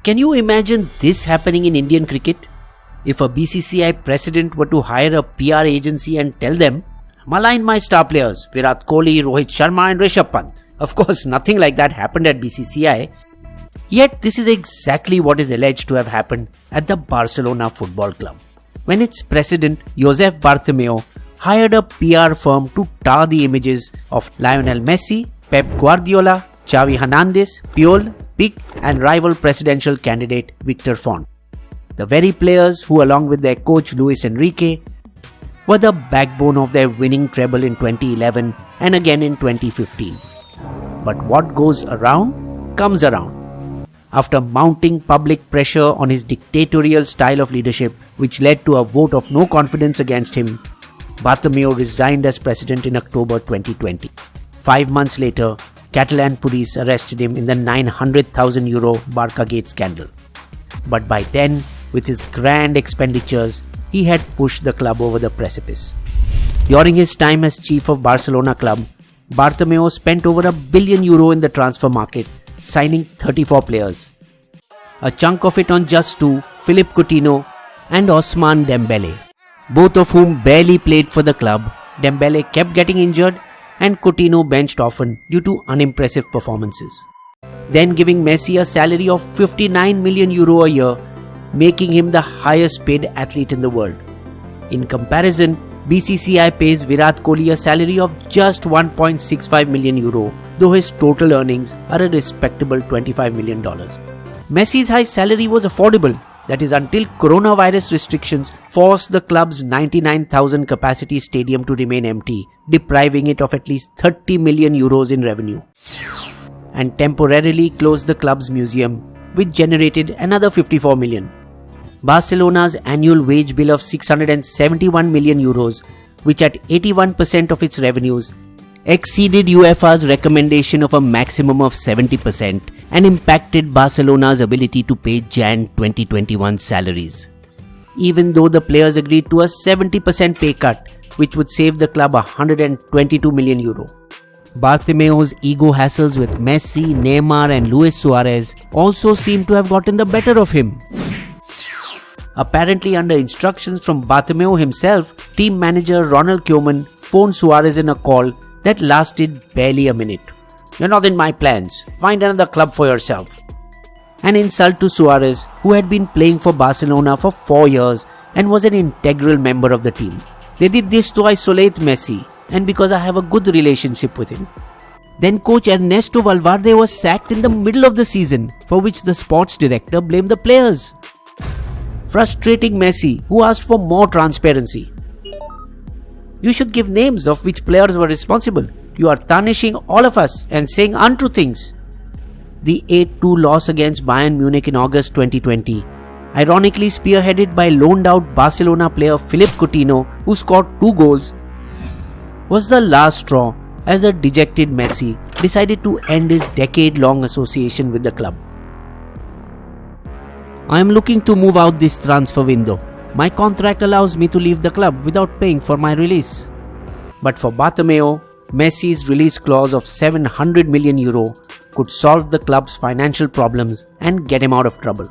Can you imagine this happening in Indian cricket? If a BCCI president were to hire a PR agency and tell them, malign my star players, Virat Kohli, Rohit Sharma and Rishabh Pant. Of course, nothing like that happened at BCCI. Yet this is exactly what is alleged to have happened at the Barcelona Football Club, when its president, Josep Bartomeu, hired a PR firm to tar the images of Lionel Messi, Pep Guardiola, Xavi Hernandez, Puyol, Pique and rival presidential candidate Victor Font. The very players who, along with their coach Luis Enrique, were the backbone of their winning treble in 2011 and again in 2015. But what goes around comes around. After mounting public pressure on his dictatorial style of leadership, which led to a vote of no confidence against him, Bartomeu resigned as president in October 2020. 5 months later, Catalan police arrested him in the €900,000 Barca Gate scandal. But by then, with his grand expenditures, he had pushed the club over the precipice. During his time as chief of Barcelona club, Bartomeu spent over €1 billion in the transfer market, signing 34 players. A chunk of it on just two, Philippe Coutinho and Ousmane Dembele, both of whom barely played for the club. Dembele kept getting injured and Coutinho benched often due to unimpressive performances. Then giving Messi a salary of €59 million a year, making him the highest paid athlete in the world. In comparison, BCCI pays Virat Kohli a salary of just €1.65 million, though his total earnings are a respectable $25 million. Messi's high salary was affordable, that is until coronavirus restrictions forced the club's 99,000 capacity stadium to remain empty, depriving it of at least €30 million in revenue, and temporarily closed the club's museum, which generated another €54 million. Barcelona's annual wage bill of €671 million, which at 81% of its revenues, exceeded UEFA's recommendation of a maximum of 70% and impacted Barcelona's ability to pay Jan 2021 salaries. Even though the players agreed to a 70% pay cut, which would save the club €122 million. Bartomeu's ego hassles with Messi, Neymar and Luis Suarez also seem to have gotten the better of him. Apparently under instructions from Bartomeu himself, team manager Ronald Koeman phoned Suarez in a call that lasted barely a minute. "You're not in my plans. Find another club for yourself." An insult to Suarez, who had been playing for Barcelona for 4 years and was an integral member of the team. "They did this to isolate Messi and because I have a good relationship with him." Then coach Ernesto Valverde was sacked in the middle of the season, for which the sports director blamed the players, frustrating Messi, who asked for more transparency. "You should give names of which players were responsible. You are tarnishing all of us and saying untrue things." The 8-2 loss against Bayern Munich in August 2020, ironically spearheaded by loaned out Barcelona player Philippe Coutinho, who scored 2 goals, was the last straw as a dejected Messi decided to end his decade-long association with the club. "I am looking to move out this transfer window. My contract allows me to leave the club without paying for my release." But for Bartomeu, Messi's release clause of €700 million could solve the club's financial problems and get him out of trouble.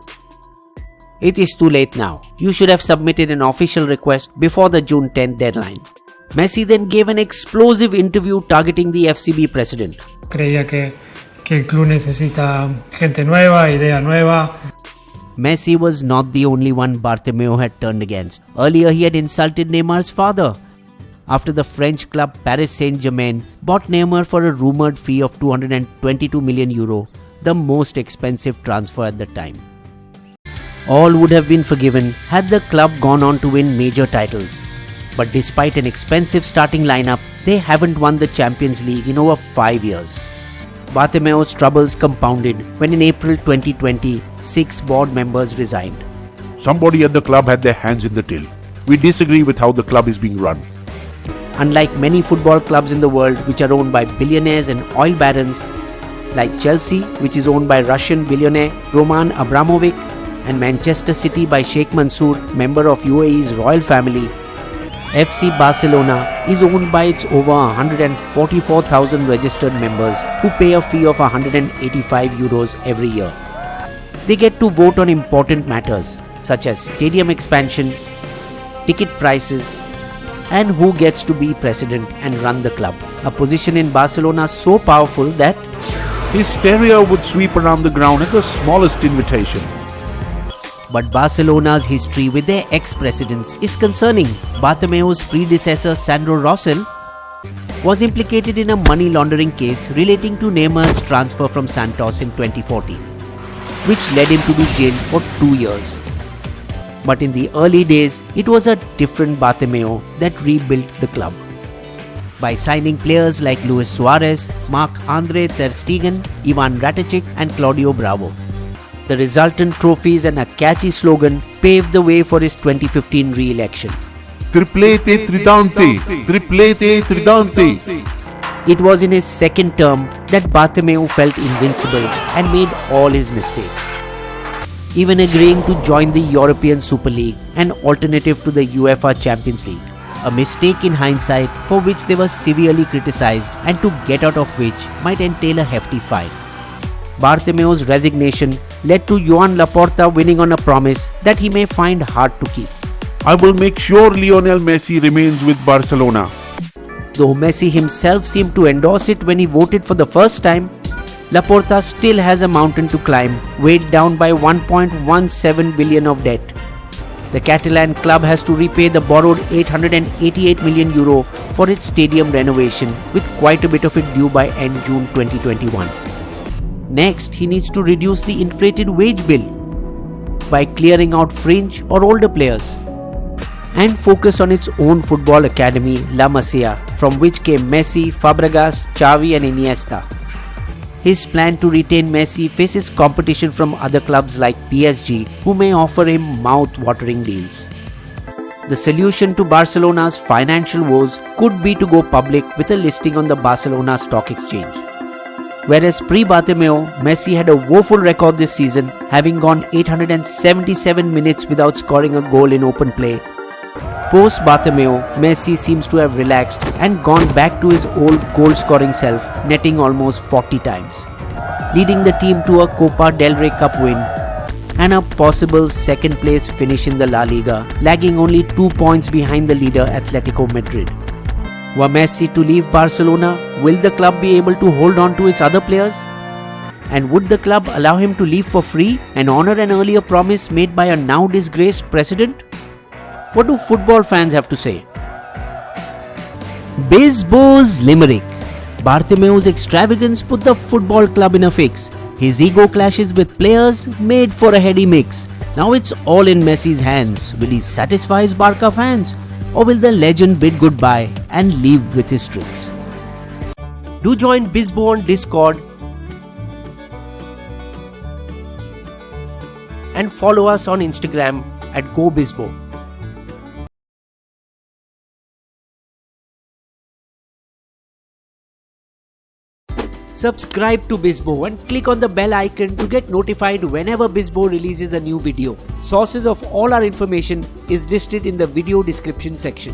"It is too late now. You should have submitted an official request before the June 10th deadline." Messi then gave an explosive interview targeting the FCB president. Creía que el club necesita gente nueva, idea nueva. Messi was not the only one Bartomeu had turned against. Earlier he had insulted Neymar's father, after the French club Paris Saint-Germain bought Neymar for a rumoured fee of €222 million, the most expensive transfer at the time. All would have been forgiven had the club gone on to win major titles. But despite an expensive starting lineup, they haven't won the Champions League in over 5 years. Bartomeu's troubles compounded when in April 2020, 6 board members resigned. "Somebody at the club had their hands in the till. We disagree with how the club is being run." Unlike many football clubs in the world which are owned by billionaires and oil barons, like Chelsea, which is owned by Russian billionaire Roman Abramovich, and Manchester City by Sheikh Mansour, member of UAE's royal family, FC Barcelona is owned by its over 144,000 registered members who pay a fee of €185 every year. They get to vote on important matters such as stadium expansion, ticket prices, and who gets to be president and run the club. A position in Barcelona so powerful that his terrier would sweep around the ground at the smallest invitation. But Barcelona's history with their ex-presidents is concerning. Bartomeu's predecessor Sandro Rosell was implicated in a money laundering case relating to Neymar's transfer from Santos in 2014, which led him to be jailed for 2 years. But in the early days, it was a different Bartomeu that rebuilt the club. By signing players like Luis Suarez, Marc-Andre Ter Stegen, Ivan Rakitic and Claudio Bravo. The resultant trophies and a catchy slogan paved the way for his 2015 re-election. Triplete Tridente! Triplete Tridente! It was in his second term that Bartomeu felt invincible and made all his mistakes, even agreeing to join the European Super League, an alternative to the UEFA Champions League. A mistake in hindsight for which they were severely criticized and to get out of which might entail a hefty fine. Bartomeu's resignation led to Joan Laporta winning on a promise that he may find hard to keep. I will make sure Lionel Messi remains with Barcelona. Though Messi himself seemed to endorse it when he voted for the first time, Laporta still has a mountain to climb, weighed down by 1.17 billion of debt. The Catalan club has to repay the borrowed 888 million euro for its stadium renovation, with quite a bit of it due by end June 2021. Next, he needs to reduce the inflated wage bill by clearing out fringe or older players and focus on its own football academy, La Masia, from which came Messi, Fabregas, Xavi and Iniesta. His plan to retain Messi faces competition from other clubs like PSG, who may offer him mouth-watering deals. The solution to Barcelona's financial woes could be to go public with a listing on the Barcelona Stock Exchange. Whereas pre-Bartomeu, Messi had a woeful record this season, having gone 877 minutes without scoring a goal in open play. Post-Bartomeu, Messi seems to have relaxed and gone back to his old goal-scoring self, netting almost 40 times, leading the team to a Copa del Rey Cup win and a possible second-place finish in the La Liga, lagging only 2 points behind the leader Atletico Madrid. Were Messi to leave Barcelona, will the club be able to hold on to its other players? And would the club allow him to leave for free and honor an earlier promise made by a now disgraced president? What do football fans have to say? Bisbo's limerick. Bartomeu's extravagance put the football club in a fix. His ego clashes with players made for a heady mix. Now it's all in Messi's hands. Will he satisfy his Barca fans? Or will the legend bid goodbye and leave with his tricks? Do join Bisbo on Discord and follow us on Instagram at GoBisbo. Subscribe to Bisbo and click on the bell icon to get notified whenever Bisbo releases a new video. Sources of all our information is listed in the video description section.